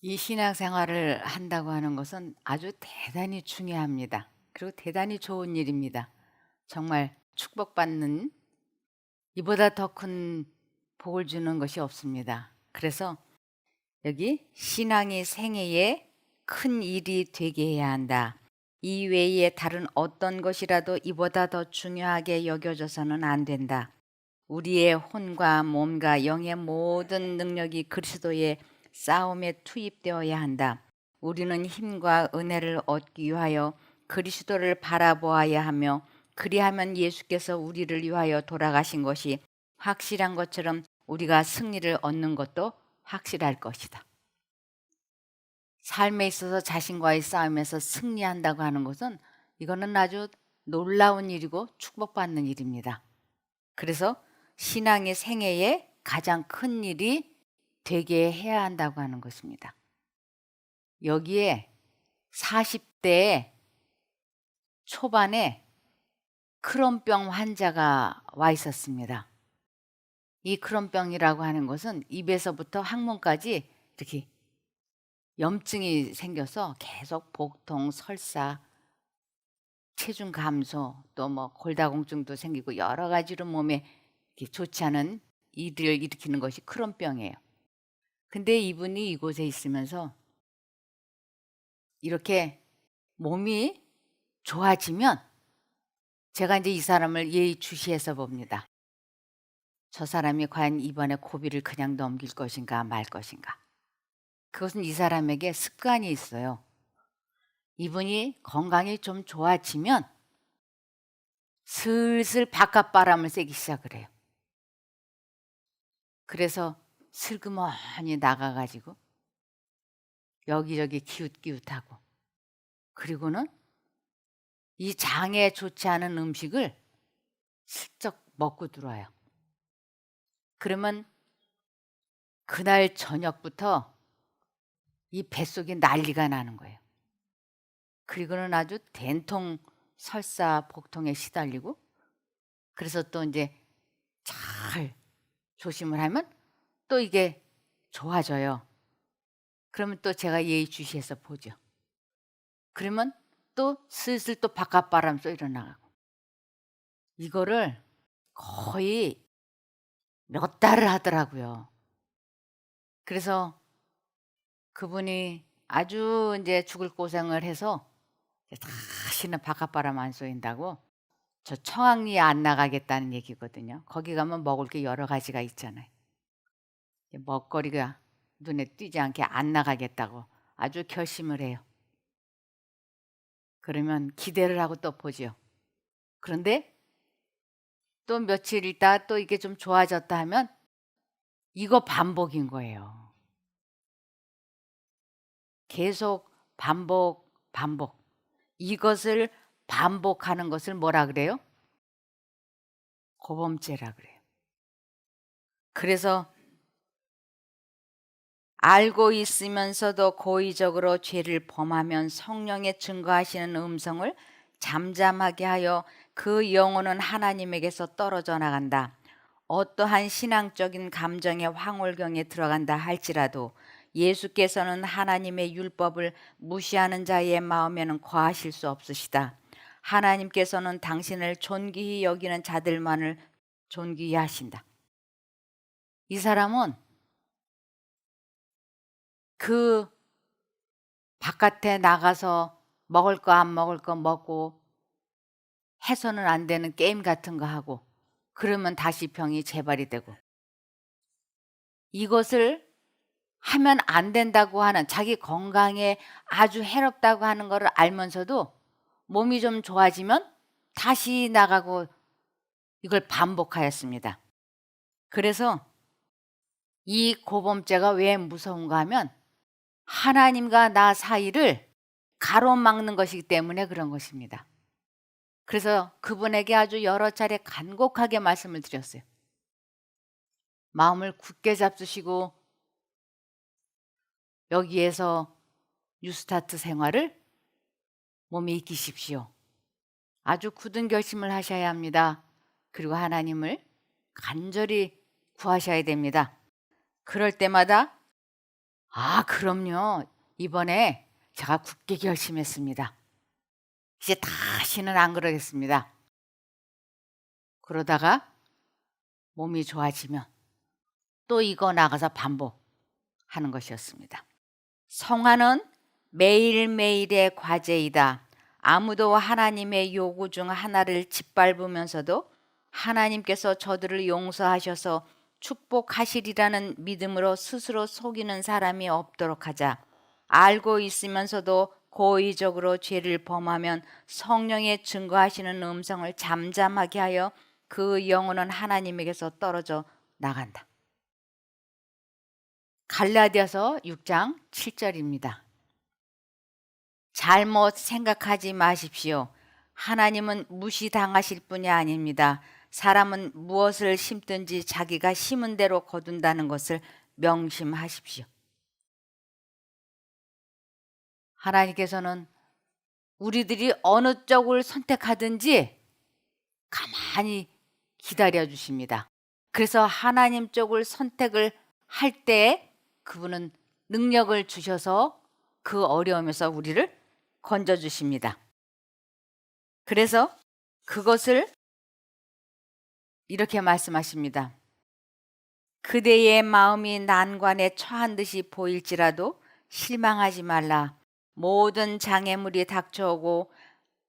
이 신앙생활을 한다고 하는 것은 아주 대단히 중요합니다. 그리고 대단히 좋은 일입니다. 정말 축복받는 이보다 더 큰 복을 주는 것이 없습니다. 그래서 여기 신앙이 생애에 큰 일이 되게 해야 한다. 이 외에 다른 어떤 것이라도 이보다 더 중요하게 여겨져서는 안 된다. 우리의 혼과 몸과 영의 모든 능력이 그리스도의 싸움에 투입되어야 한다. 우리는 힘과 은혜를 얻기 위하여 그리스도를 바라보아야 하며, 그리하면 예수께서 우리를 위하여 돌아가신 것이 확실한 것처럼 우리가 승리를 얻는 것도 확실할 것이다. 삶에 있어서 자신과의 싸움에서 승리한다고 하는 것은 이거는 아주 놀라운 일이고 축복받는 일입니다. 그래서 신앙의 생애에 가장 큰 일이 되게 해야 한다고 하는 것입니다. 여기에 40대 초반에 크론병 환자가 와 있었습니다. 이 크론병이라고 하는 것은 입에서부터 항문까지 이렇게 염증이 생겨서 계속 복통, 설사, 체중 감소, 또 뭐 골다공증도 생기고 여러 가지로 몸에 이렇게 좋지 않은 일을 일으키는 것이 크론병이에요. 근데 이분이 이곳에 있으면서 이렇게 몸이 좋아지면 제가 이제 이 사람을 예의주시해서 봅니다. 저 사람이 과연 이번에 고비를 그냥 넘길 것인가 말 것인가. 그것은 이 사람에게 습관이 있어요. 이분이 건강이 좀 좋아지면 슬슬 바깥바람을 쐬기 시작을 해요. 그래서 슬그머니 나가가지고 여기저기 기웃기웃하고, 그리고는 이 장에 좋지 않은 음식을 슬쩍 먹고 들어와요. 그러면 그날 저녁부터 이 뱃속이 난리가 나는 거예요. 그리고는 아주 된통 설사 복통에 시달리고, 그래서 또 이제 잘 조심을 하면 또 이게 좋아져요. 그러면 또 제가 예의주시해서 보죠. 그러면 또 슬슬 또 바깥바람 쏘이러 나가고, 이거를 거의 몇 달을 하더라고요. 그래서 그분이 아주 이제 죽을 고생을 해서 다시는 바깥바람 안 쏘인다고 저 청학리에 안 나가겠다는 얘기거든요. 거기 가면 먹을 게 여러 가지가 있잖아요. 먹거리가 눈에 띄지 않게 안 나가겠다고 아주 결심을 해요. 그러면 기대를 하고 또 보죠. 그런데 또 며칠 있다 또 이게 좀 좋아졌다 하면 이거 반복인 거예요. 계속 반복, 반복. 이것을 반복하는 것을 뭐라 그래요? 고범죄라 그래요. 그래서 알고 있으면서도 고의적으로 죄를 범하면 성령의 증거하시는 음성을 잠잠하게 하여 그 영혼은 하나님에게서 떨어져 나간다. 어떠한 신앙적인 감정의 황홀경에 들어간다 할지라도 예수께서는 하나님의 율법을 무시하는 자의 마음에는 거하실 수 없으시다. 하나님께서는 당신을 존귀히 여기는 자들만을 존귀히 하신다. 이 사람은 그 바깥에 나가서 먹을 거 안 먹을 거 먹고 해서는 안 되는 게임 같은 거 하고, 그러면 다시 병이 재발이 되고, 이것을 하면 안 된다고 하는, 자기 건강에 아주 해롭다고 하는 것을 알면서도 몸이 좀 좋아지면 다시 나가고 이걸 반복하였습니다. 그래서 이 고범죄가 왜 무서운가 하면 하나님과 나 사이를 가로막는 것이기 때문에 그런 것입니다. 그래서 그분에게 아주 여러 차례 간곡하게 말씀을 드렸어요. 마음을 굳게 잡수시고 여기에서 뉴스타트 생활을 몸에 익히십시오. 아주 굳은 결심을 하셔야 합니다. 그리고 하나님을 간절히 구하셔야 됩니다. 그럴 때마다 아, 그럼요. 이번에 제가 굳게 결심했습니다. 이제 다시는 안 그러겠습니다. 그러다가 몸이 좋아지면 또 이거 나가서 반복하는 것이었습니다. 성화는 매일매일의 과제이다. 아무도 하나님의 요구 중 하나를 짓밟으면서도 하나님께서 저들을 용서하셔서 축복하시리라는 믿음으로 스스로 속이는 사람이 없도록 하자. 알고 있으면서도 고의적으로 죄를 범하면 성령의 증거하시는 음성을 잠잠하게 하여 그 영혼은 하나님에게서 떨어져 나간다. 갈라디아서 6장 7절입니다. 잘못 생각하지 마십시오. 하나님은 무시당하실 분이 아닙니다. 사람은 무엇을 심든지 자기가 심은 대로 거둔다는 것을 명심하십시오. 하나님께서는 우리들이 어느 쪽을 선택하든지 가만히 기다려 주십니다. 그래서 하나님 쪽을 선택을 할 때 그분은 능력을 주셔서 그 어려움에서 우리를 건져 주십니다. 그래서 그것을 이렇게 말씀하십니다. 그대의 마음이 난관에 처한 듯이 보일지라도 실망하지 말라. 모든 장애물이 닥쳐오고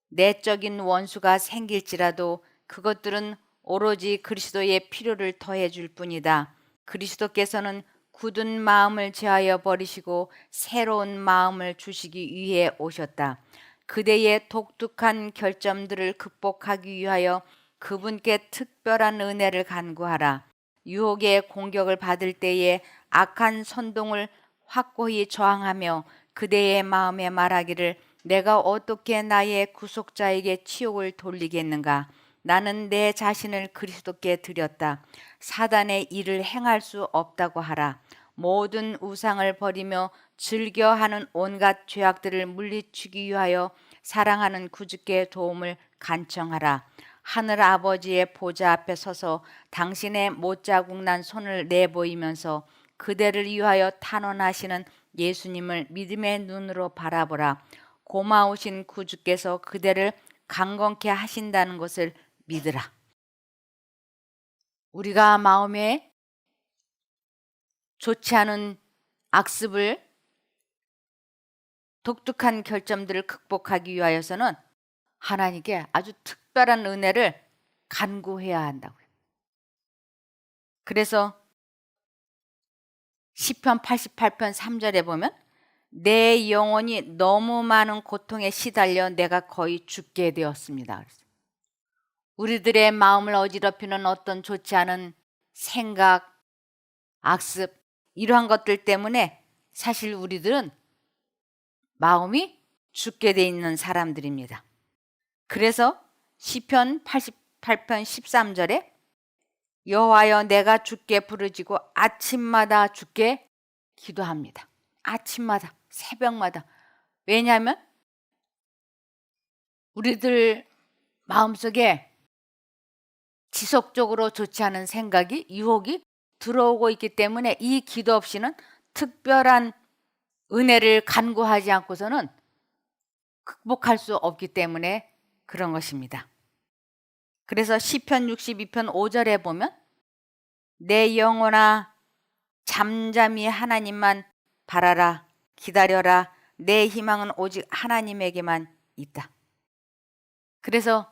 내적인 원수가 생길지라도 그것들은 오로지 그리스도의 필요를 더해줄 뿐이다. 그리스도께서는 굳은 마음을 제하여 버리시고 새로운 마음을 주시기 위해 오셨다. 그대의 독특한 결점들을 극복하기 위하여 그분께 특별한 은혜를 간구하라. 유혹의 공격을 받을 때에 악한 선동을 확고히 저항하며 그대의 마음에 말하기를 내가 어떻게 나의 구속자에게 치욕을 돌리겠는가? 나는 내 자신을 그리스도께 드렸다. 사단의 일을 행할 수 없다고 하라. 모든 우상을 버리며 즐겨하는 온갖 죄악들을 물리치기 위하여 사랑하는 구주께 도움을 간청하라. 하늘 아버지의 보좌 앞에 서서 당신의 못자국 난 손을 내보이면서 그대를 위하여 탄원하시는 예수님을 믿음의 눈으로 바라보라. 고마우신 구주께서 그대를 강건케 하신다는 것을 믿으라. 우리가 마음에 좋지 않은 악습을 독특한 결점들을 극복하기 위하여서는 하나님께 아주 특별한 은혜를 간구해야 한다고요. 그래서 시편 88편 3절에 보면 내 영혼이 너무 많은 고통에 시달려 내가 거의 죽게 되었습니다. 우리들의 마음을 어지럽히는 어떤 좋지 않은 생각, 악습 이러한 것들 때문에 사실 우리들은 마음이 죽게 돼 있는 사람들입니다. 그래서 시편 88편 13절에 여호와여 내가 주께 부르짖고 아침마다 주께 기도합니다. 아침마다 새벽마다. 왜냐하면 우리들 마음속에 지속적으로 좋지 않은 생각이 유혹이 들어오고 있기 때문에 이 기도 없이는 특별한 은혜를 간구하지 않고서는 극복할 수 없기 때문에 그런 것입니다. 그래서 시편 62편 5절에 보면 내 영혼아 잠잠히 하나님만 바라라 기다려라 내 희망은 오직 하나님에게만 있다. 그래서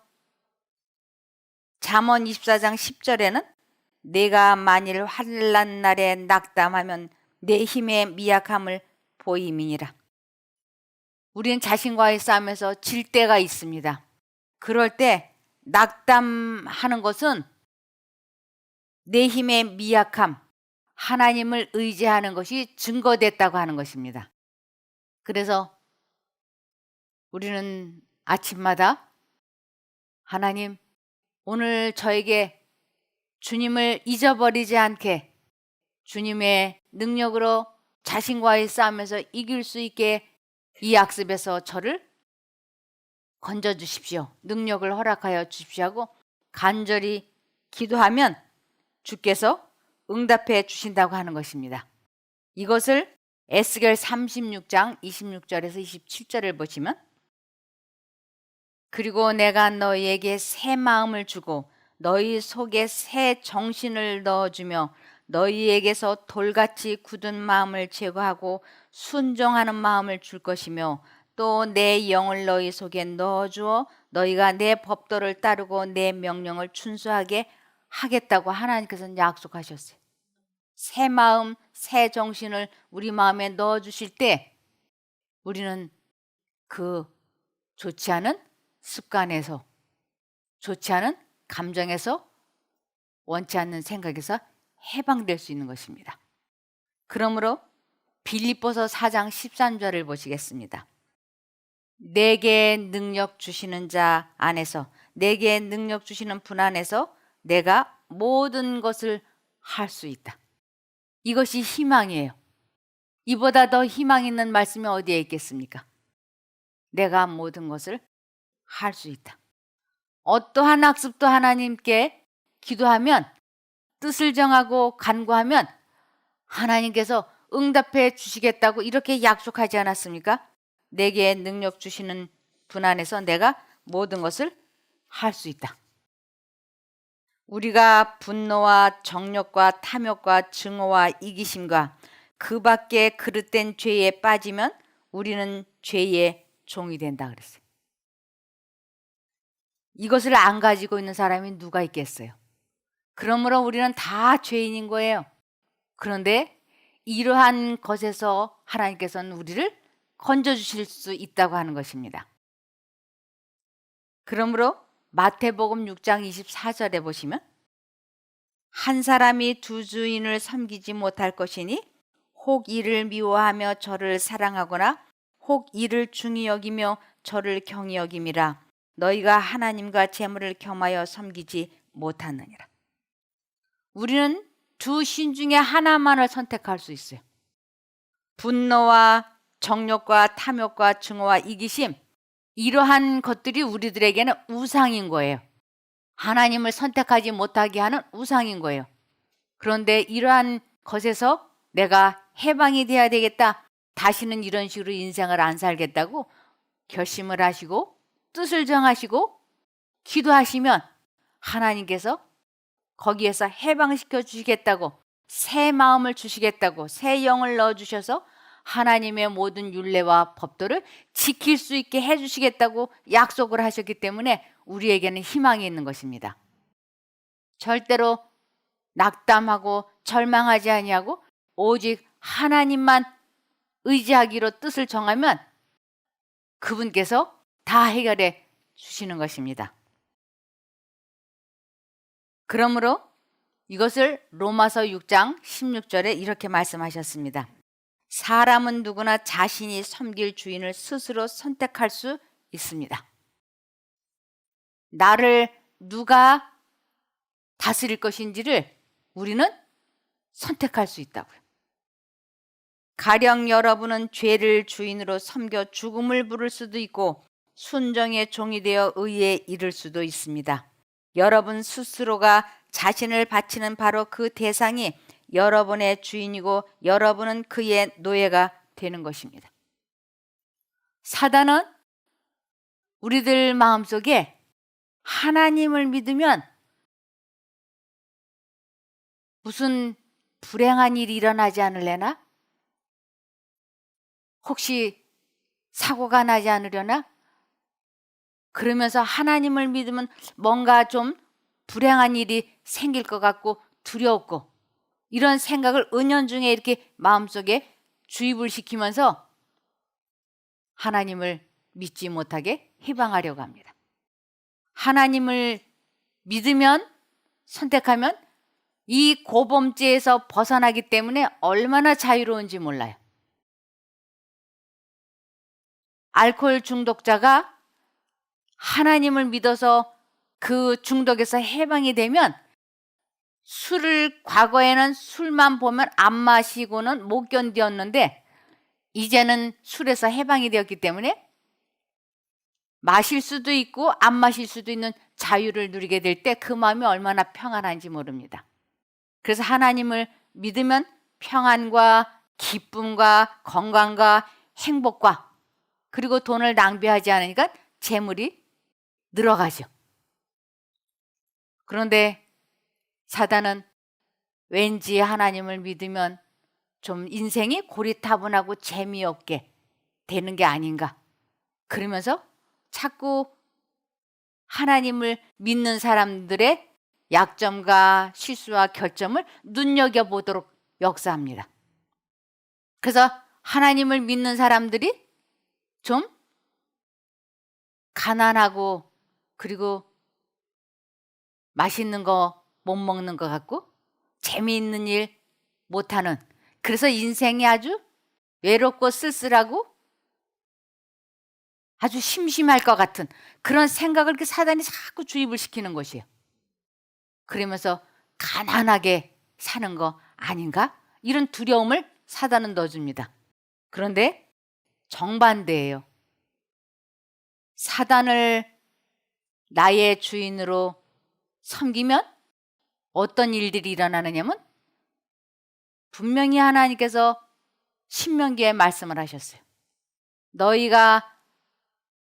잠언 24장 10절에는 내가 만일 환난 날에 낙담하면 내 힘의 미약함을 보임이니라. 우리는 자신과의 싸움에서 질 때가 있습니다. 그럴 때 낙담하는 것은 내 힘의 미약함, 하나님을 의지하는 것이 증거됐다고 하는 것입니다. 그래서 우리는 아침마다 하나님, 오늘 저에게 주님을 잊어버리지 않게 주님의 능력으로 자신과의 싸움에서 이길 수 있게 이 악습에서 저를 건져주십시오. 능력을 허락하여 주십시오 하고 간절히 기도하면 주께서 응답해 주신다고 하는 것입니다. 이것을 에스겔 36장 26절에서 27절을 보시면, 그리고 내가 너희에게 새 마음을 주고 너희 속에 새 정신을 넣어주며 너희에게서 돌같이 굳은 마음을 제거하고 순종하는 마음을 줄 것이며 또 내 영을 너희 속에 넣어주어 너희가 내 법도를 따르고 내 명령을 준수하게 하겠다고 하나님께서는 약속하셨어요. 새 마음, 새 정신을 우리 마음에 넣어주실 때 우리는 그 좋지 않은 습관에서, 좋지 않은 감정에서, 원치 않는 생각에서 해방될 수 있는 것입니다. 그러므로 빌립보서 4장 13절을 보시겠습니다. 내게 능력 주시는 자 안에서, 내게 능력 주시는 분 안에서 내가 모든 것을 할 수 있다. 이것이 희망이에요. 이보다 더 희망 있는 말씀이 어디에 있겠습니까? 내가 모든 것을 할 수 있다. 어떠한 학습도 하나님께 기도하면, 뜻을 정하고 간구하면 하나님께서 응답해 주시겠다고 이렇게 약속하지 않았습니까? 내게 능력 주시는 분 안에서 내가 모든 것을 할 수 있다. 우리가 분노와 정욕과 탐욕과 증오와 이기심과 그 밖에 그릇된 죄에 빠지면 우리는 죄의 종이 된다 그랬어요. 이것을 안 가지고 있는 사람이 누가 있겠어요? 그러므로 우리는 다 죄인인 거예요. 그런데 이러한 것에서 하나님께서는 우리를 건져주실 수 있다고 하는 것입니다. 그러므로 마태복음 6장 24절에 보시면, 한 사람이 두 주인을 섬기지 못할 것이니 혹 이를 미워하며 저를 사랑하거나 혹 이를 중히 여기며 저를 경히 여김이라. 너희가 하나님과 재물을 겸하여 섬기지 못하느니라. 우리는 두 신 중에 하나만을 선택할 수 있어요. 분노와 정욕과 탐욕과 증오와 이기심, 이러한 것들이 우리들에게는 우상인 거예요. 하나님을 선택하지 못하게 하는 우상인 거예요. 그런데 이러한 것에서 내가 해방이 돼야 되겠다, 다시는 이런 식으로 인생을 안 살겠다고 결심을 하시고 뜻을 정하시고 기도하시면 하나님께서 거기에서 해방시켜 주시겠다고, 새 마음을 주시겠다고, 새 영을 넣어주셔서 하나님의 모든 율례와 법도를 지킬 수 있게 해주시겠다고 약속을 하셨기 때문에 우리에게는 희망이 있는 것입니다. 절대로 낙담하고 절망하지 아니하고 오직 하나님만 의지하기로 뜻을 정하면 그분께서 다 해결해 주시는 것입니다. 그러므로 이것을 로마서 6장 16절에 이렇게 말씀하셨습니다. 사람은 누구나 자신이 섬길 주인을 스스로 선택할 수 있습니다. 나를 누가 다스릴 것인지를 우리는 선택할 수 있다고요. 가령 여러분은 죄를 주인으로 섬겨 죽음을 부를 수도 있고 순정의 종이 되어 의에 이를 수도 있습니다. 여러분 스스로가 자신을 바치는 바로 그 대상이 여러분의 주인이고 여러분은 그의 노예가 되는 것입니다. 사단은 우리들 마음속에 하나님을 믿으면 무슨 불행한 일이 일어나지 않으려나? 혹시 사고가 나지 않으려나? 그러면서 하나님을 믿으면 뭔가 좀 불행한 일이 생길 것 같고 두렵고, 이런 생각을 은연중에 이렇게 마음속에 주입을 시키면서 하나님을 믿지 못하게 해방하려고 합니다. 하나님을 믿으면, 선택하면 이 고범죄에서 벗어나기 때문에 얼마나 자유로운지 몰라요. 알코올 중독자가 하나님을 믿어서 그 중독에서 해방이 되면 술을, 과거에는 술만 보면 안 마시고는 못 견디었는데 이제는 술에서 해방이 되었기 때문에 마실 수도 있고 안 마실 수도 있는 자유를 누리게 될 때 그 마음이 얼마나 평안한지 모릅니다. 그래서 하나님을 믿으면 평안과 기쁨과 건강과 행복과 그리고 돈을 낭비하지 않으니까 재물이 늘어가죠. 그런데 사단은 왠지 하나님을 믿으면 좀 인생이 고리타분하고 재미없게 되는 게 아닌가. 그러면서 자꾸 하나님을 믿는 사람들의 약점과 실수와 결점을 눈여겨보도록 역사합니다. 그래서 하나님을 믿는 사람들이 좀 가난하고 그리고 맛있는 거 못 먹는 것 같고 재미있는 일 못하는, 그래서 인생이 아주 외롭고 쓸쓸하고 아주 심심할 것 같은 그런 생각을 그 사단이 자꾸 주입을 시키는 것이에요. 그러면서 가난하게 사는 거 아닌가? 이런 두려움을 사단은 넣어줍니다. 그런데 정반대예요. 사단을 나의 주인으로 섬기면 어떤 일들이 일어나느냐면 분명히 하나님께서 신명기에 말씀을 하셨어요. 너희가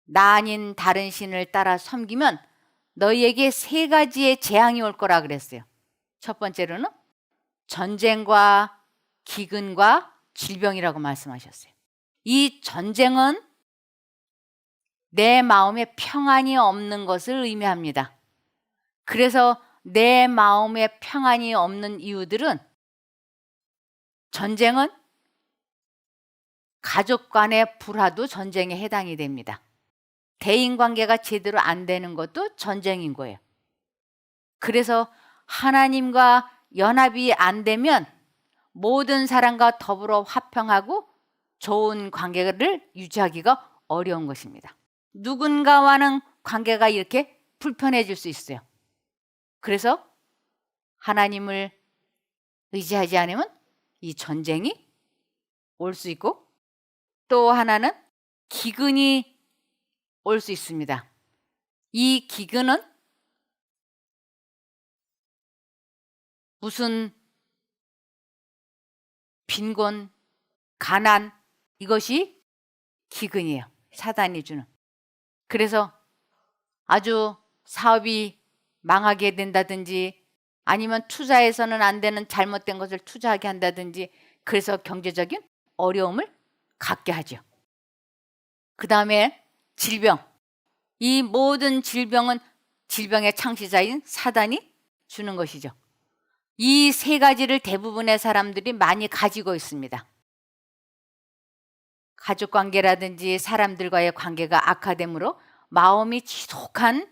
나 아닌 다른 신을 따라 섬기면 너희에게 3가지의 재앙이 올 거라 그랬어요. 첫 번째로는 전쟁과 기근과 질병이라고 말씀하셨어요. 이 전쟁은 내 마음에 평안이 없는 것을 의미합니다. 그래서 내 마음에 평안이 없는 이유들은, 전쟁은 가족 간의 불화도 전쟁에 해당이 됩니다. 대인관계가 제대로 안 되는 것도 전쟁인 거예요. 그래서 하나님과 연합이 안 되면 모든 사람과 더불어 화평하고 좋은 관계를 유지하기가 어려운 것입니다. 누군가와는 관계가 이렇게 불편해질 수 있어요. 그래서 하나님을 의지하지 않으면 이 전쟁이 올 수 있고, 또 하나는 기근이 올 수 있습니다. 이 기근은 무슨 빈곤, 가난, 이것이 기근이에요. 사단이 주는. 그래서 아주 사업이 망하게 된다든지 아니면 투자해서는 안 되는 잘못된 것을 투자하게 한다든지, 그래서 경제적인 어려움을 갖게 하죠. 그 다음에 질병. 이 모든 질병은 질병의 창시자인 사단이 주는 것이죠. 이 3가지를 대부분의 사람들이 많이 가지고 있습니다. 가족관계라든지 사람들과의 관계가 악화되므로 마음이 지독한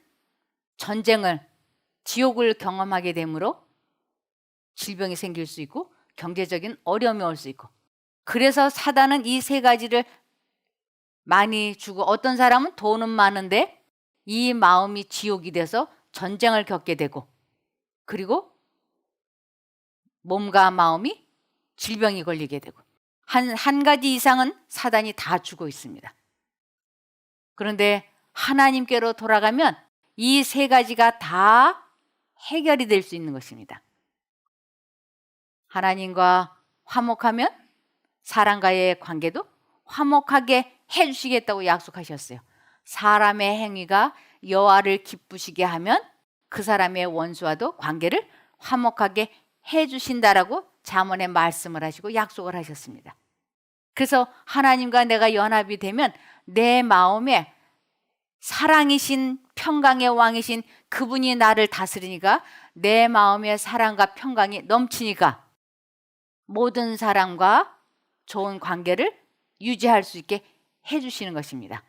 전쟁을, 지옥을 경험하게 되므로 질병이 생길 수 있고 경제적인 어려움이 올 수 있고, 그래서 사단은 이 3가지를 많이 주고, 어떤 사람은 돈은 많은데 이 마음이 지옥이 돼서 전쟁을 겪게 되고, 그리고 몸과 마음이 질병이 걸리게 되고, 한 가지 이상은 사단이 다 주고 있습니다. 그런데 하나님께로 돌아가면 이 3가지가 다 해결이 될 수 있는 것입니다. 하나님과 화목하면 사람과의 관계도 화목하게 해주시겠다고 약속하셨어요. 사람의 행위가 여호와를 기쁘시게 하면 그 사람의 원수와도 관계를 화목하게 해주신다라고 잠언에 말씀을 하시고 약속을 하셨습니다. 그래서 하나님과 내가 연합이 되면 내 마음에 사랑이신 평강의 왕이신 그분이 나를 다스리니까 내 마음에 사랑과 평강이 넘치니까 모든 사람과 좋은 관계를 유지할 수 있게 해주시는 것입니다.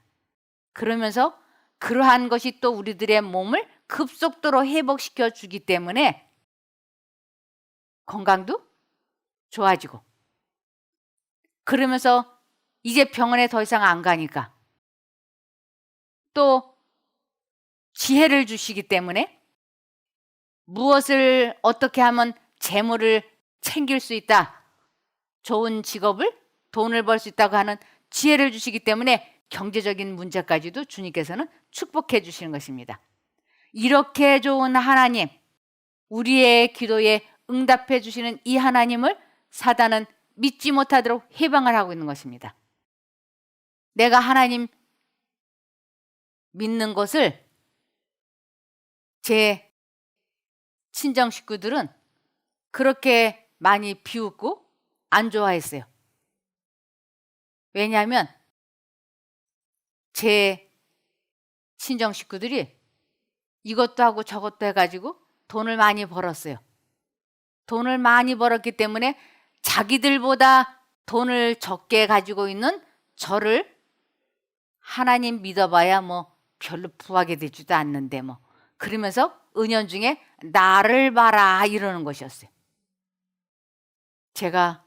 그러면서 그러한 것이 또 우리들의 몸을 급속도로 회복시켜 주기 때문에 건강도 좋아지고, 그러면서 이제 병원에 더 이상 안 가니까 또 지혜를 주시기 때문에 무엇을 어떻게 하면 재물을 챙길 수 있다, 좋은 직업을, 돈을 벌 수 있다고 하는 지혜를 주시기 때문에 경제적인 문제까지도 주님께서는 축복해 주시는 것입니다. 이렇게 좋은 하나님, 우리의 기도에 응답해 주시는 이 하나님을 사단은 믿지 못하도록 해방을 하고 있는 것입니다. 내가 하나님 믿는 것을 제 친정 식구들은 그렇게 많이 비웃고 안 좋아했어요. 왜냐하면 제 친정 식구들이 이것도 하고 저것도 해가지고 돈을 많이 벌었어요. 돈을 많이 벌었기 때문에 자기들보다 돈을 적게 가지고 있는 저를 하나님 믿어봐야 뭐 별로 부하게 되지도 않는데 뭐 그러면서 은연중에 나를 봐라 이러는 것이었어요. 제가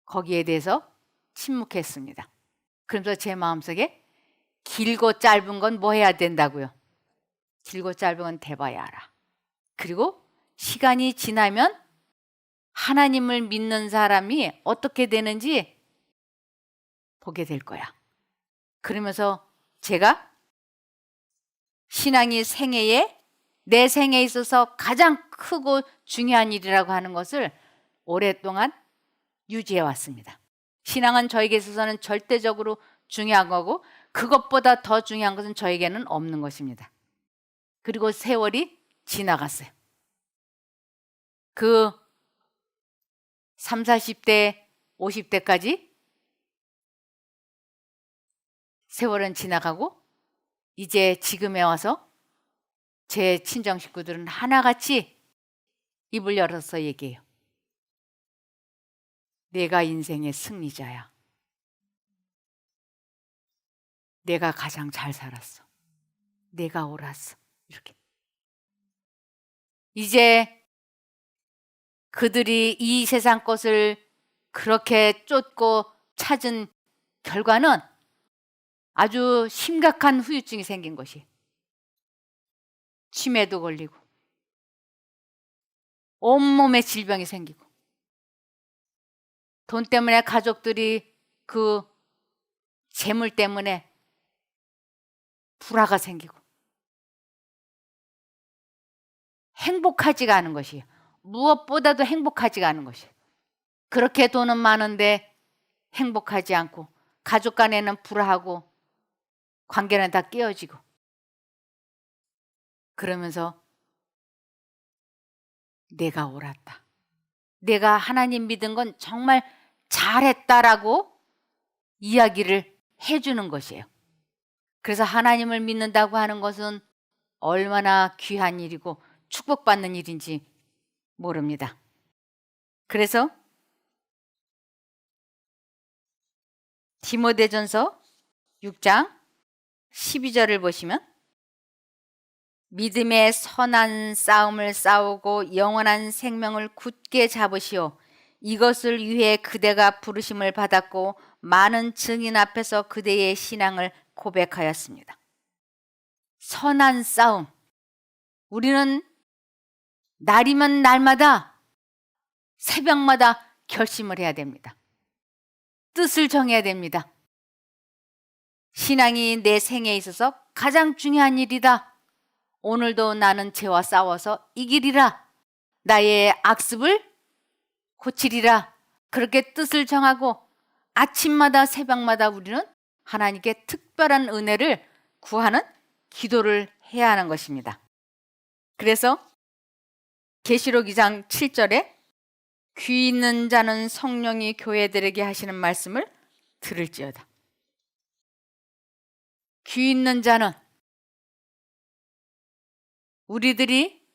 거기에 대해서 침묵했습니다. 그러면서 제 마음속에 길고 짧은 건 뭐 해야 된다고요? 길고 짧은 건 대봐야 알아. 그리고 시간이 지나면 하나님을 믿는 사람이 어떻게 되는지 보게 될 거야. 그러면서 제가 신앙이 내 생애에 있어서 가장 크고 중요한 일이라고 하는 것을 오랫동안 유지해 왔습니다. 신앙은 저에게 있어서는 절대적으로 중요한 거고 그것보다 더 중요한 것은 저에게는 없는 것입니다. 그리고 세월이 지나갔어요. 그 30, 40대, 50대까지 세월은 지나가고 이제 지금에 와서 제 친정 식구들은 하나같이 입을 열어서 얘기해요. 내가 인생의 승리자야. 내가 가장 잘 살았어. 내가 옳았어. 이렇게. 이제 그들이 이 세상 것을 그렇게 쫓고 찾은 결과는 아주 심각한 후유증이 생긴 것이. 치매도 걸리고 온몸에 질병이 생기고 돈 때문에 가족들이 그 재물 때문에 불화가 생기고 행복하지가 않은 것이에요. 무엇보다도 행복하지가 않은 것이에요. 그렇게 돈은 많은데 행복하지 않고 가족 간에는 불화하고 관계는 다 깨어지고 그러면서 내가 옳았다. 내가 하나님 믿은 건 정말 잘했다라고 이야기를 해주는 것이에요. 그래서 하나님을 믿는다고 하는 것은 얼마나 귀한 일이고 축복받는 일인지 모릅니다. 그래서 디모데전서 6장 12절을 보시면 믿음의 선한 싸움을 싸우고 영원한 생명을 굳게 잡으시오. 이것을 위해 그대가 부르심을 받았고 많은 증인 앞에서 그대의 신앙을 고백하였습니다. 선한 싸움. 우리는 날이면 날마다 새벽마다 결심을 해야 됩니다. 뜻을 정해야 됩니다. 신앙이 내 생애에 있어서 가장 중요한 일이다. 오늘도 나는 죄와 싸워서 이기리라. 나의 악습을 고치리라. 그렇게 뜻을 정하고 아침마다 새벽마다 우리는 하나님께 특별한 은혜를 구하는 기도를 해야 하는 것입니다. 그래서 계시록 2장 7절에 귀 있는 자는 성령이 교회들에게 하시는 말씀을 들을지어다. 귀 있는 자는 우리들이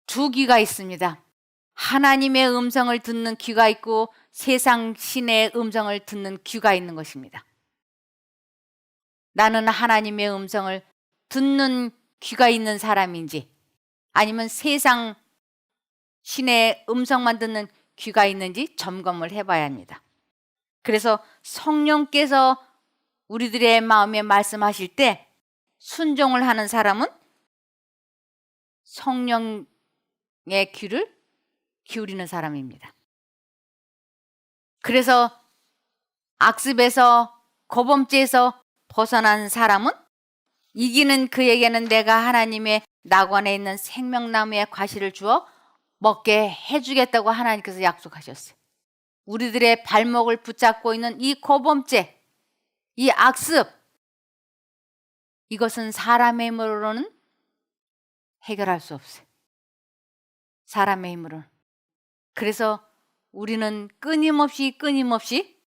두 귀가 있습니다. 하나님의 음성을 듣는 귀가 있고 세상 신의 음성을 듣는 귀가 있는 것입니다. 나는 하나님의 음성을 듣는 귀가 있는 사람인지 아니면 세상 신의 음성만 듣는 귀가 있는지 점검을 해봐야 합니다. 그래서 성령께서 우리들의 마음에 말씀하실 때 순종을 하는 사람은 성령의 귀를 기울이는 사람입니다. 그래서 악습에서 거범죄에서 벗어난 사람은 이기는 그에게는 내가 하나님의 낙원에 있는 생명나무의 과실을 주어 먹게 해주겠다고 하나님께서 약속하셨어요. 우리들의 발목을 붙잡고 있는 이 고범죄, 이 악습, 이것은 사람의 힘으로는 해결할 수 없어요. 사람의 힘으로는. 그래서 우리는 끊임없이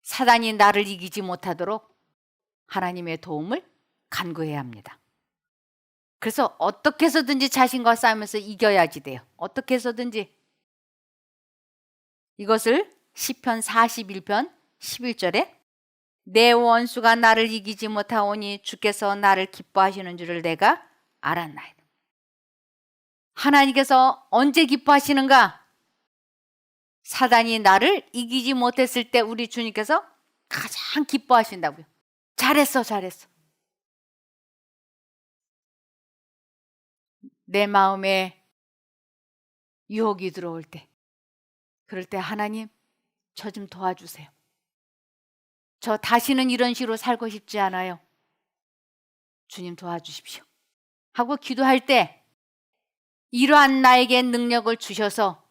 사단이 나를 이기지 못하도록 하나님의 도움을 간구해야 합니다. 그래서 어떻게 해서든지 자신과 싸우면서 이겨야지 돼요. 어떻게 해서든지. 이것을 시편 41편 11절에 내 원수가 나를 이기지 못하오니 주께서 나를 기뻐하시는 줄을 내가 알았나이다. 하나님께서 언제 기뻐하시는가? 사단이 나를 이기지 못했을 때 우리 주님께서 가장 기뻐하신다고요. 잘했어. 내 마음에 유혹이 들어올 때, 그럴 때 하나님, 저 좀 도와주세요. 저 다시는 이런 식으로 살고 싶지 않아요. 주님 도와주십시오. 하고 기도할 때 이러한 나에게 능력을 주셔서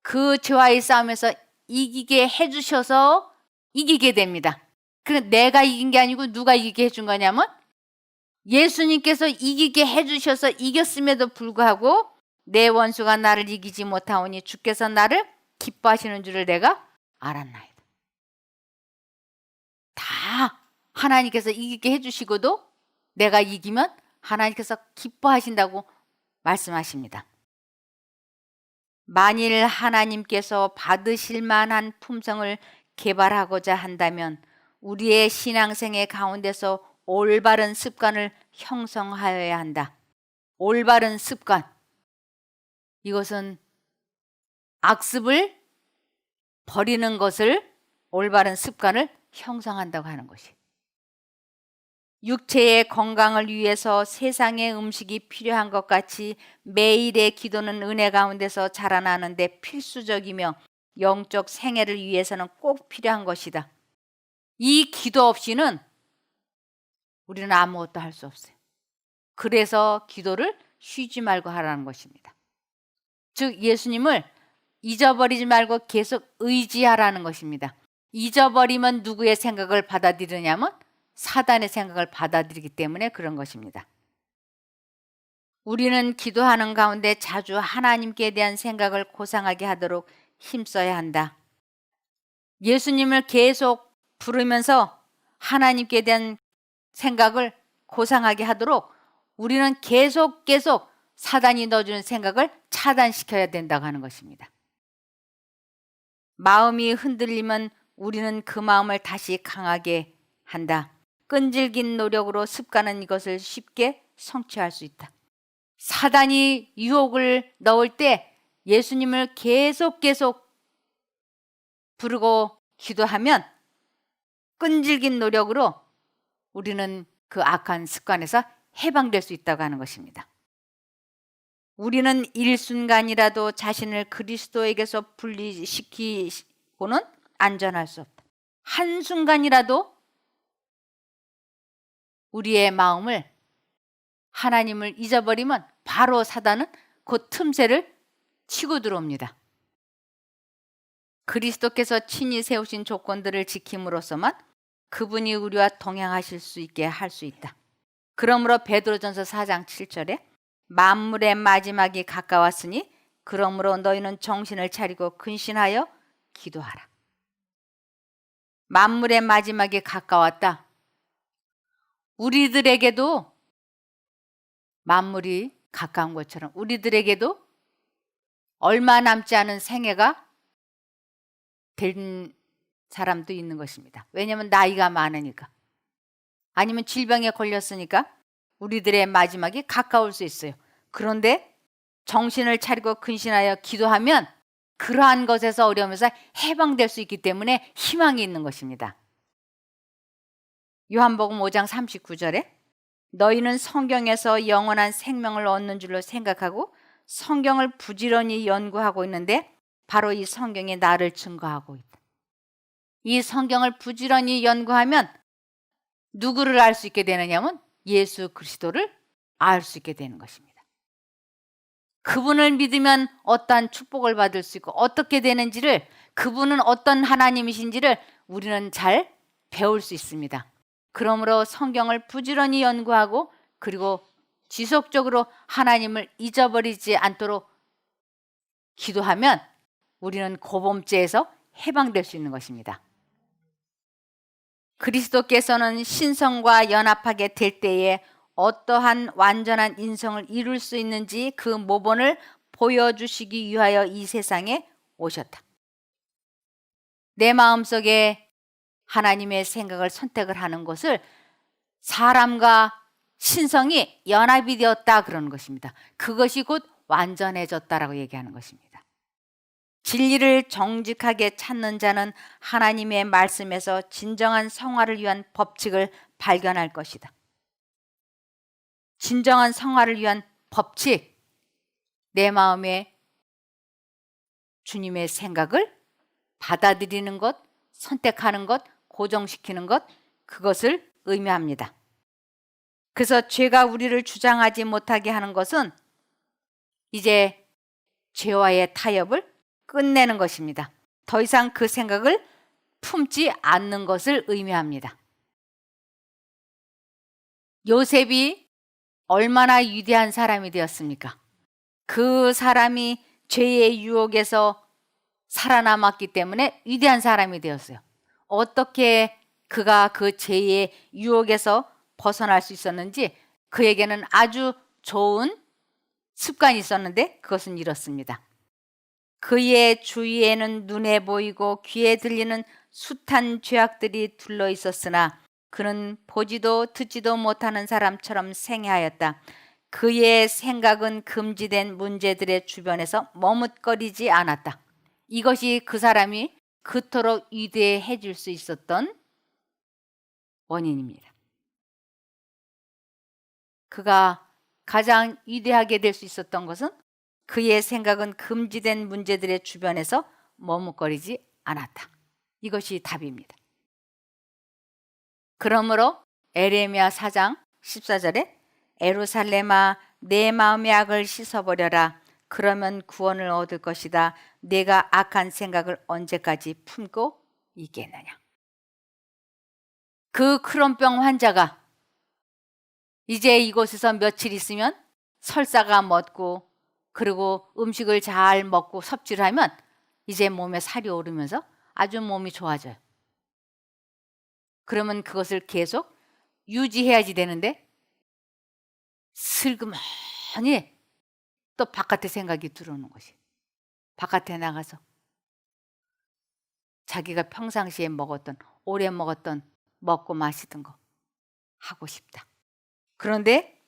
그 죄와의 싸움에서 이기게 해주셔서 이기게 됩니다. 그러니까 내가 이긴 게 아니고 누가 이기게 해준 거냐면 예수님께서 이기게 해주셔서 이겼음에도 불구하고 내 원수가 나를 이기지 못하오니 주께서 나를 기뻐하시는 줄을 내가 알았나이다. 다 하나님께서 이기게 해주시고도 내가 이기면 하나님께서 기뻐하신다고 말씀하십니다. 만일 하나님께서 받으실 만한 품성을 개발하고자 한다면 우리의 신앙생의 가운데서 올바른 습관을 형성하여야 한다. 올바른 습관. 이것은 악습을 버리는 것을 올바른 습관을 형성한다고 하는 것이. 육체의 건강을 위해서 세상의 음식이 필요한 것 같이 매일의 기도는 은혜 가운데서 자라나는데 필수적이며 영적 생애를 위해서는 꼭 필요한 것이다. 이 기도 없이는 우리는 아무것도 할 수 없어요. 그래서 기도를 쉬지 말고 하라는 것입니다. 즉 예수님을 잊어버리지 말고 계속 의지하라는 것입니다. 잊어버리면 누구의 생각을 받아들이냐면 사단의 생각을 받아들이기 때문에 그런 것입니다. 우리는 기도하는 가운데 자주 하나님께 대한 생각을 고상하게 하도록 힘써야 한다. 예수님을 계속 부르면서 하나님께 대한 생각을 고상하게 하도록 우리는 계속 사단이 넣어주는 생각을 차단시켜야 된다고 하는 것입니다. 마음이 흔들리면 우리는 그 마음을 다시 강하게 한다. 끈질긴 노력으로 습관은 이것을 쉽게 성취할 수 있다. 사단이 유혹을 넣을 때 예수님을 계속 부르고 기도하면 끈질긴 노력으로 우리는 그 악한 습관에서 해방될 수 있다고 하는 것입니다. 우리는 일순간이라도 자신을 그리스도에게서 분리시키고는 안전할 수 없다. 한순간이라도 우리의 마음을 하나님을 잊어버리면 바로 사단은 그 틈새를 치고 들어옵니다. 그리스도께서 친히 세우신 조건들을 지킴으로써만 그분이 우리와 동행하실 수 있게 할 수 있다. 그러므로 베드로전서 4장 7절에 만물의 마지막이 가까웠으니 그러므로 너희는 정신을 차리고 근신하여 기도하라. 만물의 마지막이 가까웠다. 우리들에게도 만물이 가까운 것처럼 우리들에게도 얼마 남지 않은 생애가 된 사람도 있는 것입니다. 왜냐하면 나이가 많으니까. 아니면 질병에 걸렸으니까 우리들의 마지막이 가까울 수 있어요. 그런데 정신을 차리고 근신하여 기도하면 그러한 것에서 어려움에서 해방될 수 있기 때문에 희망이 있는 것입니다. 요한복음 5장 39절에 너희는 성경에서 영원한 생명을 얻는 줄로 생각하고 성경을 부지런히 연구하고 있는데 바로 이 성경이 나를 증거하고 있다. 이 성경을 부지런히 연구하면 누구를 알 수 있게 되느냐면 예수 그리스도를 알 수 있게 되는 것입니다. 그분을 믿으면 어떠한 축복을 받을 수 있고 어떻게 되는지를, 그분은 어떤 하나님이신지를 우리는 잘 배울 수 있습니다. 그러므로 성경을 부지런히 연구하고 그리고 지속적으로 하나님을 잊어버리지 않도록 기도하면 우리는 고범죄에서 해방될 수 있는 것입니다. 그리스도께서는 신성과 연합하게 될 때에 어떠한 완전한 인성을 이룰 수 있는지 그 모본을 보여주시기 위하여 이 세상에 오셨다. 내 마음속에 하나님의 생각을 선택을 하는 것을 사람과 신성이 연합이 되었다 그러는 것입니다. 그것이 곧 완전해졌다라고 얘기하는 것입니다. 진리를 정직하게 찾는 자는 하나님의 말씀에서 진정한 성화를 위한 법칙을 발견할 것이다. 진정한 성화를 위한 법칙, 내 마음에 주님의 생각을 받아들이는 것, 선택하는 것, 고정시키는 것, 그것을 의미합니다. 그래서 죄가 우리를 주장하지 못하게 하는 것은 이제 죄와의 타협을 끝내는 것입니다. 더 이상 그 생각을 품지 않는 것을 의미합니다. 요셉이 얼마나 위대한 사람이 되었습니까? 그 사람이 죄의 유혹에서 살아남았기 때문에 위대한 사람이 되었어요. 어떻게 그가 그 죄의 유혹에서 벗어날 수 있었는지, 그에게는 아주 좋은 습관이 있었는데 그것은 이렇습니다. 그의 주위에는 눈에 보이고 귀에 들리는 숱한 죄악들이 둘러 있었으나 그는 보지도 듣지도 못하는 사람처럼 생애하였다. 그의 생각은 금지된 문제들의 주변에서 머뭇거리지 않았다. 이것이 그 사람이 그토록 위대해질 수 있었던 원인입니다. 그가 가장 위대하게 될 수 있었던 것은 그의 생각은 금지된 문제들의 주변에서 머뭇거리지 않았다. 이것이 답입니다. 그러므로 에레미야 4장 14절에 에루살렘아 내 마음의 악을 씻어버려라. 그러면 구원을 얻을 것이다. 내가 악한 생각을 언제까지 품고 있겠느냐. 그 크론병 환자가 이제 이곳에서 며칠 있으면 설사가 멎고 그리고 음식을 잘 먹고 섭취를 하면 이제 몸에 살이 오르면서 아주 몸이 좋아져요. 그러면 그것을 계속 유지해야지 되는데 슬그머니 또 바깥에 생각이 들어오는 것이, 바깥에 나가서 자기가 평상시에 먹었던, 오래 먹었던, 먹고 마시던 거 하고 싶다. 그런데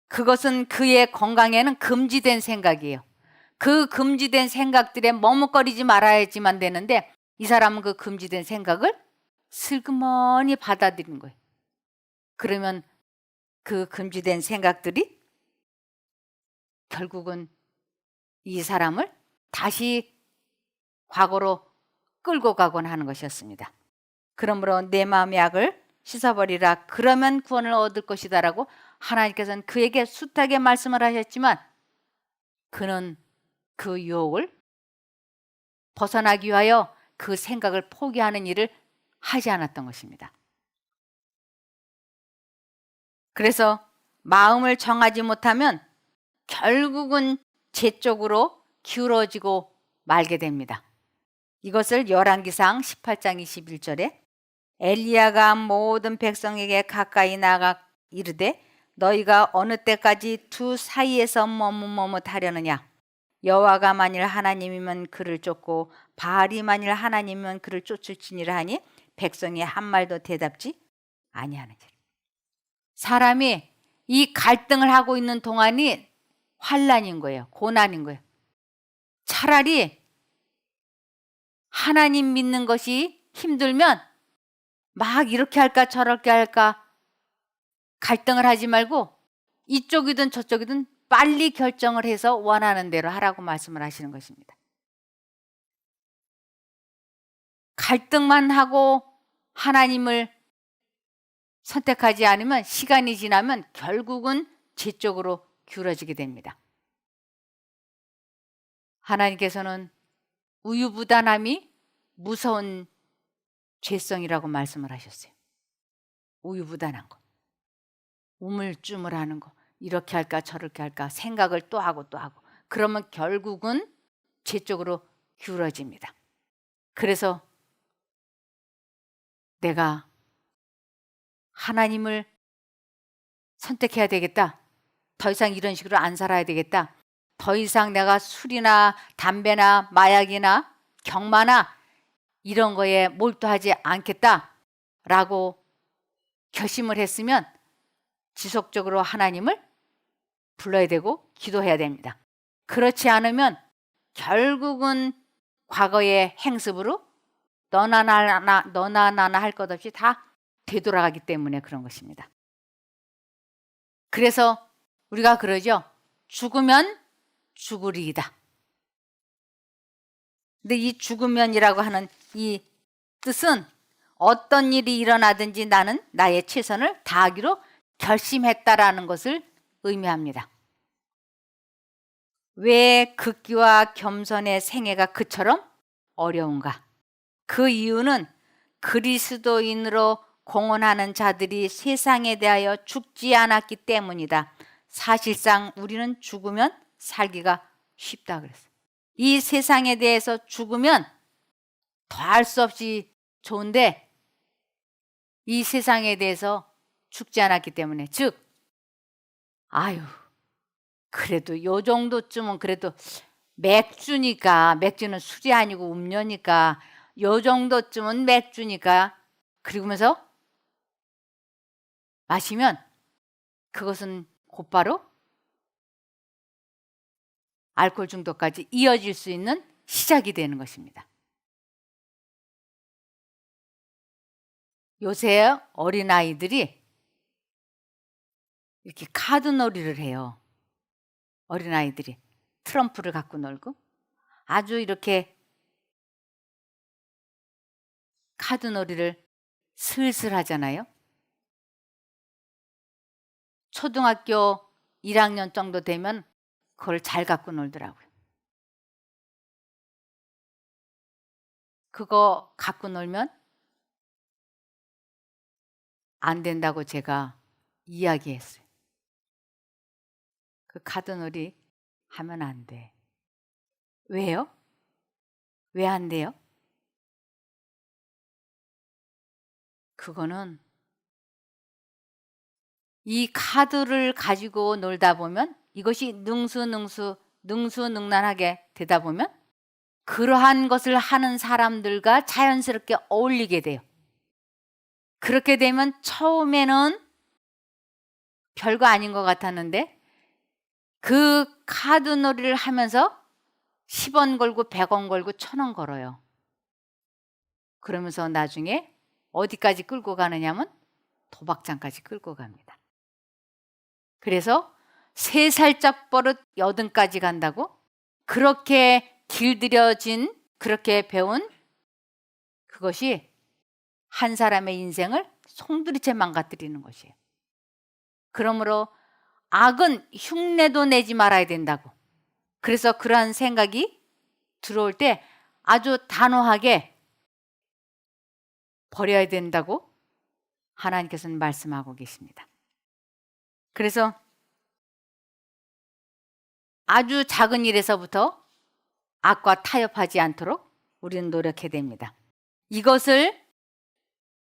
그것은 그의 건강에는 금지된 생각이에요. 그 금지된 생각들에 머뭇거리지 말아야지만 되는데 이 사람은 그 금지된 생각을 슬그머니 받아들이는 거예요. 그러면 그 금지된 생각들이 결국은 이 사람을 다시 과거로 끌고 가곤 하는 것이었습니다. 그러므로 내 마음의 악을 씻어버리라. 그러면 구원을 얻을 것이다 라고 하나님께서는 그에게 숱하게 말씀을 하셨지만 그는 그 유혹을 벗어나기 위하여 그 생각을 포기하는 일을 하지 않았던 것입니다. 그래서 마음을 정하지 못하면 결국은 죄 쪽으로 기울어지고 말게 됩니다. 이것을 열왕기상 18장 21절에 엘리야가 모든 백성에게 가까이 나가 이르되 너희가 어느 때까지 두 사이에서 머뭇머뭇하려느냐. 여호와가 만일 하나님이면 그를 쫓고 바알이 만일 하나님이면 그를 쫓을지니라 하니 백성이 한 말도 대답지 아니하느니라. 사람이 이 갈등을 하고 있는 동안이 환난인 거예요. 고난인 거예요. 차라리 하나님 믿는 것이 힘들면 막 이렇게 할까 저렇게 할까 갈등을 하지 말고 이쪽이든 저쪽이든 빨리 결정을 해서 원하는 대로 하라고 말씀을 하시는 것입니다. 갈등만 하고 하나님을 선택하지 않으면 시간이 지나면 결국은 죄 쪽으로 기울어지게 됩니다. 하나님께서는 우유부단함이 무서운 죄성이라고 말씀을 하셨어요. 우유부단한 거, 우물쭈물하는 거, 이렇게 할까 저렇게 할까 생각을 또 하고 또 하고, 그러면 결국은 죄 쪽으로 기울어집니다. 그래서 내가 하나님을 선택해야 되겠다. 더 이상 이런 식으로 안 살아야 되겠다. 더 이상 내가 술이나 담배나 마약이나 경마나 이런 거에 몰두하지 않겠다라고 결심을 했으면 지속적으로 하나님을 불러야 되고 기도해야 됩니다. 그렇지 않으면 결국은 과거의 행습으로 너나 나나 할 것 없이 다 되돌아가기 때문에 그런 것입니다. 그래서 우리가 그러죠. 죽으면 죽으리이다. 근데 이 죽으면이라고 하는 이 뜻은 어떤 일이 일어나든지 나는 나의 최선을 다하기로 결심했다라는 것을 의미합니다. 왜 극기와 겸손의 생애가 그처럼 어려운가? 그 이유는 그리스도인으로 공언하는 자들이 세상에 대하여 죽지 않았기 때문이다. 사실상 우리는 죽으면 살기가 쉽다 그랬어요. 이 세상에 대해서 죽으면 더할 수 없이 좋은데 이 세상에 대해서 죽지 않았기 때문에, 즉 아유 그래도 요 정도쯤은 그래도 맥주니까, 맥주는 술이 아니고 음료니까 요 정도쯤은 맥주니까, 그러면서 마시면 그것은 곧바로 알코올 중독까지 이어질 수 있는 시작이 되는 것입니다. 요새 어린아이들이 이렇게 카드놀이를 해요. 어린아이들이 트럼프를 갖고 놀고 아주 이렇게 카드놀이를 슬슬 하잖아요. 초등학교 1학년 정도 되면 그걸 잘 갖고 놀더라고요. 그거 갖고 놀면 안 된다고 제가 이야기했어요. 그 카드놀이 하면 안 돼. 왜요? 왜 안 돼요? 그거는 이 카드를 가지고 놀다 보면 이것이 능수능란하게 되다 보면 그러한 것을 하는 사람들과 자연스럽게 어울리게 돼요. 그렇게 되면 처음에는 별거 아닌 것 같았는데 그 카드놀이를 하면서 10원 걸고 100원 걸고 1000원 걸어요. 그러면서 나중에 어디까지 끌고 가느냐면 도박장까지 끌고 갑니다. 그래서 3살짝 버릇 80까지 간다고 그렇게 길들여진, 그렇게 배운 그것이 한 사람의 인생을 송두리째 망가뜨리는 것이에요. 그러므로 악은 흉내도 내지 말아야 된다고. 그래서 그러한 생각이 들어올 때 아주 단호하게 버려야 된다고 하나님께서는 말씀하고 계십니다. 그래서 아주 작은 일에서부터 악과 타협하지 않도록 우리는 노력해야 됩니다. 이것을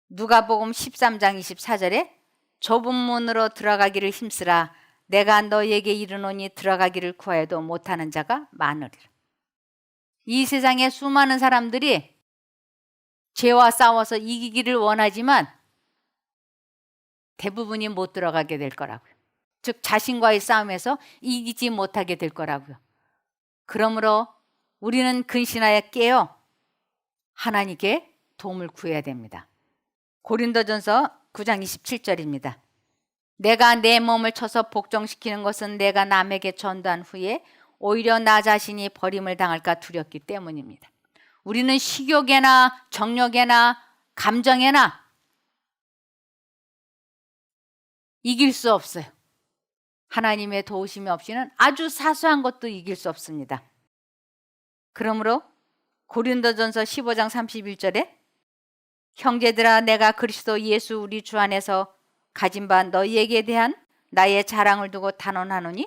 누가복음 13장 24절에 좁은 문으로 들어가기를 힘쓰라. 내가 너에게 이르노니 들어가기를 구하여도 못하는 자가 많으리라. 이 세상에 수많은 사람들이 죄와 싸워서 이기기를 원하지만 대부분이 못 들어가게 될 거라고요. 즉 자신과의 싸움에서 이기지 못하게 될 거라고요. 그러므로 우리는 근신하여 깨어 하나님께 도움을 구해야 됩니다. 고린도전서 9장 27절입니다. 내가 내 몸을 쳐서 복종시키는 것은 내가 남에게 전도한 후에 오히려 나 자신이 버림을 당할까 두렵기 때문입니다. 우리는 식욕에나 정욕에나 감정에나 이길 수 없어요. 하나님의 도우심이 없이는 아주 사소한 것도 이길 수 없습니다. 그러므로 고린도전서 15장 31절에 형제들아 내가 그리스도 예수 우리 주 안에서 가진 바 너희에게 대한 나의 자랑을 두고 단언하노니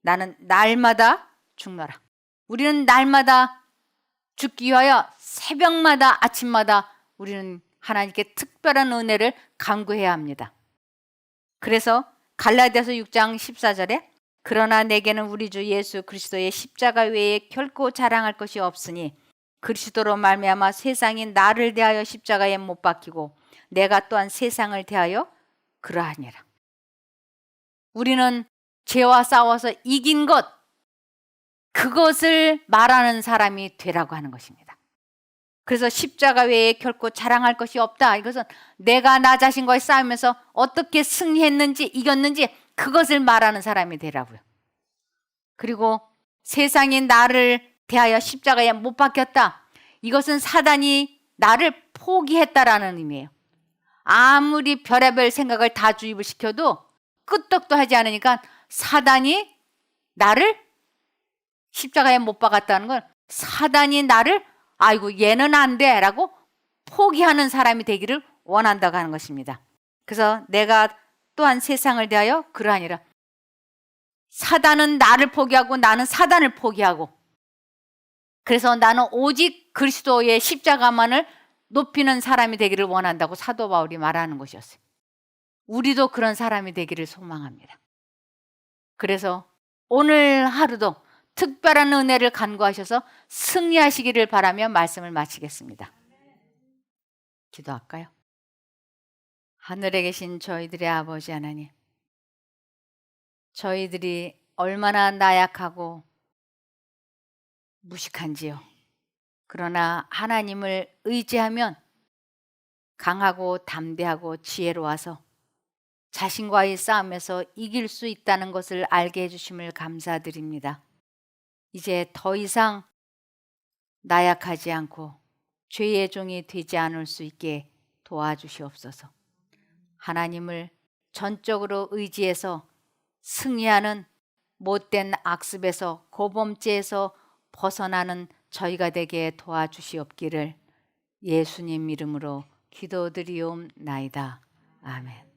나는 날마다 죽노라. 우리는 날마다 죽기 위하여 새벽마다 아침마다 우리는 하나님께 특별한 은혜를 간구해야 합니다. 그래서 갈라디아서 6장 14절에 그러나 내게는 우리 주 예수 그리스도의 십자가 외에 결코 자랑할 것이 없으니 그리스도로 말미암아 세상이 나를 대하여 십자가에 못 박히고 내가 또한 세상을 대하여 그러하니라. 우리는 죄와 싸워서 이긴 것, 그것을 말하는 사람이 되라고 하는 것입니다. 그래서 십자가 외에 결코 자랑할 것이 없다. 이것은 내가 나 자신과의 싸움에서 어떻게 승리했는지 이겼는지 그것을 말하는 사람이 되라고요. 그리고 세상이 나를 대하여 십자가에 못 박혔다. 이것은 사단이 나를 포기했다라는 의미예요. 아무리 별의별 생각을 다 주입을 시켜도 끄떡도 하지 않으니까 사단이 나를 십자가에 못 박았다는 건 사단이 나를 아이고 얘는 안 돼 라고 포기하는 사람이 되기를 원한다고 하는 것입니다. 그래서 내가 또한 세상을 대하여 그러하니라. 사단은 나를 포기하고 나는 사단을 포기하고 그래서 나는 오직 그리스도의 십자가만을 높이는 사람이 되기를 원한다고 사도 바울이 말하는 것이었어요. 우리도 그런 사람이 되기를 소망합니다. 그래서 오늘 하루도 특별한 은혜를 간구하셔서 승리하시기를 바라며 말씀을 마치겠습니다. 기도할까요? 하늘에 계신 저희들의 아버지 하나님, 저희들이 얼마나 나약하고 무식한지요. 그러나 하나님을 의지하면 강하고 담대하고 지혜로워서 자신과의 싸움에서 이길 수 있다는 것을 알게 해주심을 감사드립니다. 이제 더 이상 나약하지 않고 죄의 종이 되지 않을 수 있게 도와주시옵소서. 하나님을 전적으로 의지해서 승리하는 못된 악습에서 고범죄에서 벗어나는 저희가 되게 도와주시옵기를 예수님 이름으로 기도드리옵나이다. 아멘.